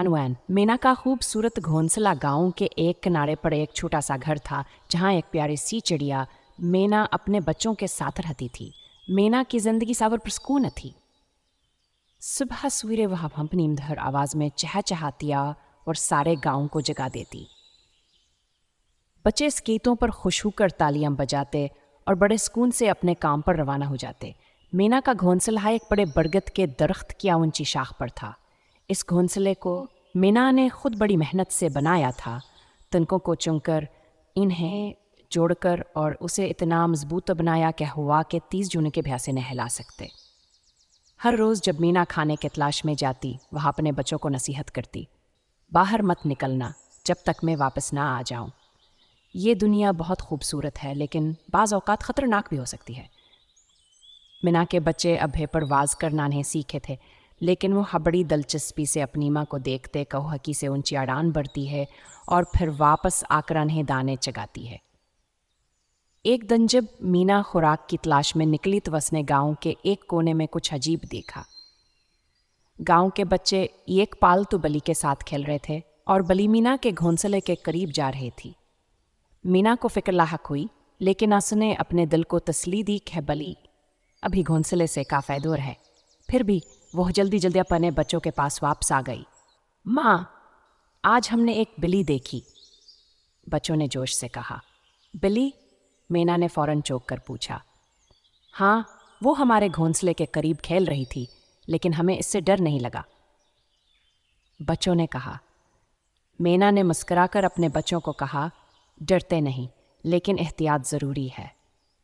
अनवैन मीना का खूबसूरत घोंसला गांव के एक किनारे पर एक छोटा सा घर था जहां एक प्यारी सी चिड़िया मीना अपने बच्चों के साथ रहती थी। मीना की जिंदगी सावर पुरस्कून थी। सुबह सवेरे वह अपनी मधुर आवाज में चहचहाती और सारे गांव को जगा देती। बच्चे स्केटों पर खुश होकर तालियां बजाते और बड़े सुकून से अपने काम पर रवाना हो जाते। मीना का घोंसला एक बड़े बरगद के दरख्त की ऊंची शाख पर था। इस घोंसले को मीना ने खुद बड़ी मेहनत से बनाया था। तनकों को चुनकर, इन्हें जोड़कर और उसे इतना मजबूत बनाया कि हवा के 30 जून के भ्यासे न हिला सकते। हर रोज़ जब मीना खाने के तलाश में जाती, वह अपने बच्चों को नसीहत करती, बाहर मत निकलना जब तक मैं वापस ना आ जाऊं। ये दुनिया बहुत खूबसूरत है लेकिन बाज़ औक़ात ख़तरनाक भी हो सकती है। मीना के बच्चे अब परवाज़ करना नहीं सीखे थे, लेकिन वो बड़ी दिलचस्पी से अपनी माँ को देखते कौहकी से ऊंची उड़ान भरती है और फिर वापस आकर उन्हें दाने चगाती है। एक दिन जब मीना खुराक की तलाश में निकली तो उसने गांव के एक कोने में कुछ अजीब देखा। गांव के बच्चे एक पालतू बली के साथ खेल रहे थे और बली मीना के घोंसले के करीब जा रही थी। मीना को फिक्र लाहक हुई, लेकिन उसने अपने दिल को तसली दी कि बली अभी घोंसले से काफ़ी दूर है। फिर भी वह जल्दी जल्दी अपने बच्चों के पास वापस आ गई। माँ, आज हमने एक बिल्ली देखी, बच्चों ने जोश से कहा। बिल्ली? मीना ने फौरन चौंक कर पूछा। हाँ, वो हमारे घोंसले के करीब खेल रही थी, लेकिन हमें इससे डर नहीं लगा, बच्चों ने कहा। मीना ने मुस्कुराकर अपने बच्चों को कहा, डरते नहीं, लेकिन एहतियात ज़रूरी है।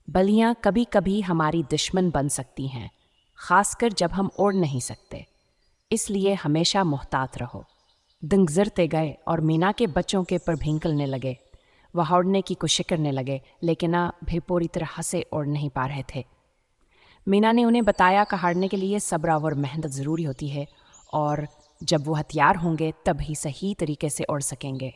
बलियाँ कभी कभी हमारी दुश्मन बन सकती हैं, ख़ासकर जब हम उड़ नहीं सकते, इसलिए हमेशा मुहतात रहो। दिन गुज़रते गए और मीना के बच्चों के पर भींकलने लगे। वह उड़ने की कोशिश करने लगे, लेकिन भी पूरी तरह से उड़ नहीं पा रहे थे। मीना ने उन्हें बताया कि हारने के लिए सब्र और मेहनत ज़रूरी होती है, और जब वो हथियार होंगे तब ही सही तरीके से उड़ सकेंगे।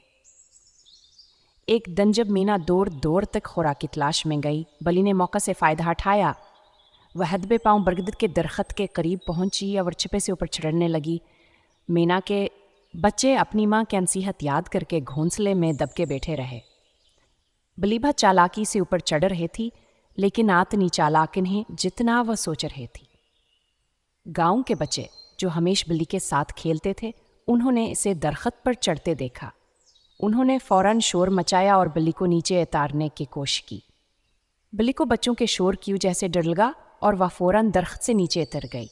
एक दिन जब मीना दूर दूर तक खुराक की तलाश में गई, बली ने मौका से फ़ायदा उठाया। वह हदबे पाँव बरगद के दरख्त के करीब पहुंची और छिपे से ऊपर चढ़ने लगी। मीना के बच्चे अपनी माँ की नसीहत याद करके घोंसले में दबके बैठे रहे। बलीभा चालाकी से ऊपर चढ़ रही थी, लेकिन आतनी चालाक नहीं जितना वह सोच रही थी। गांव के बच्चे जो हमेशा बिल्ली के साथ खेलते थे, उन्होंने इसे दरख्त पर चढ़ते देखा। उन्होंने फौरन शोर मचाया और बिल्ली को नीचे उतारने की कोशिश की। बिल्ली को बच्चों के शोर की वजह से डर लगा और वह फौरन दरख्त से नीचे उतर गई।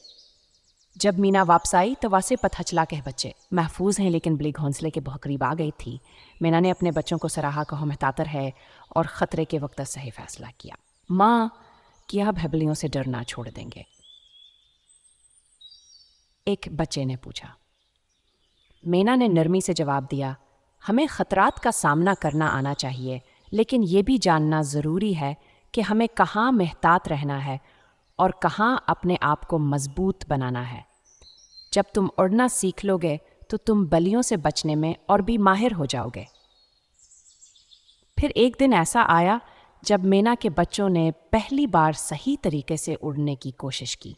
जब मीना वापस आई तो वहाँ से पता चला कि बच्चे महफूज हैं, लेकिन बिल्ली घोंसले के बहुत करीब आ गई थी। मीना ने अपने बच्चों को सराहा कि हम एहतियात है और ख़तरे के वक्त सही फैसला किया। माँ, क्या बिल्लियों से डर ना छोड़ देंगे? एक बच्चे ने पूछा। मीना ने नरमी से जवाब दिया, हमें ख़तरात का सामना करना आना चाहिए, लेकिन ये भी जानना ज़रूरी है कि हमें कहाँ मेहतात रहना है और कहाँ अपने आप को मजबूत बनाना है। जब तुम उड़ना सीख लोगे तो तुम बलियों से बचने में और भी माहिर हो जाओगे। फिर एक दिन ऐसा आया जब मीना के बच्चों ने पहली बार सही तरीके से उड़ने की कोशिश की।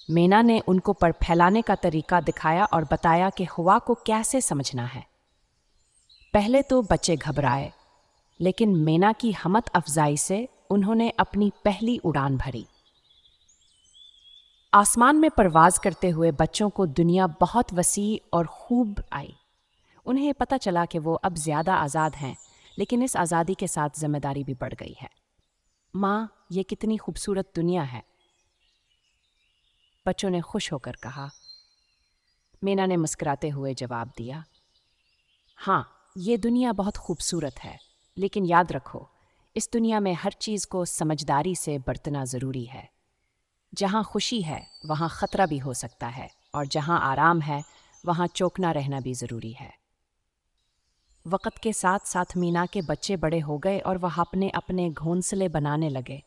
मीना ने उनको पर फैलाने का तरीका दिखाया और बताया कि हवा को कैसे समझना है। पहले तो बच्चे घबराए, लेकिन मीना की हिम्मत अफजाई से उन्होंने अपनी पहली उड़ान भरी। आसमान में परवाज करते हुए बच्चों को दुनिया बहुत वसी और खूब आई। उन्हें पता चला कि वो अब ज़्यादा आज़ाद हैं, लेकिन इस आज़ादी के साथ जिम्मेदारी भी बढ़ गई है। माँ, ये कितनी खूबसूरत दुनिया है, बच्चों ने खुश होकर कहा। मीना ने मुस्कुराते हुए जवाब दिया, हाँ, ये दुनिया बहुत खूबसूरत है, लेकिन याद रखो, इस दुनिया में हर चीज़ को समझदारी से बरतना ज़रूरी है। जहाँ खुशी है वहाँ ख़तरा भी हो सकता है, और जहाँ आराम है वहाँ चौकना रहना भी ज़रूरी है। वक़्त के साथ साथ मीना के बच्चे बड़े हो गए और वह अपने अपने घोंसले बनाने लगे।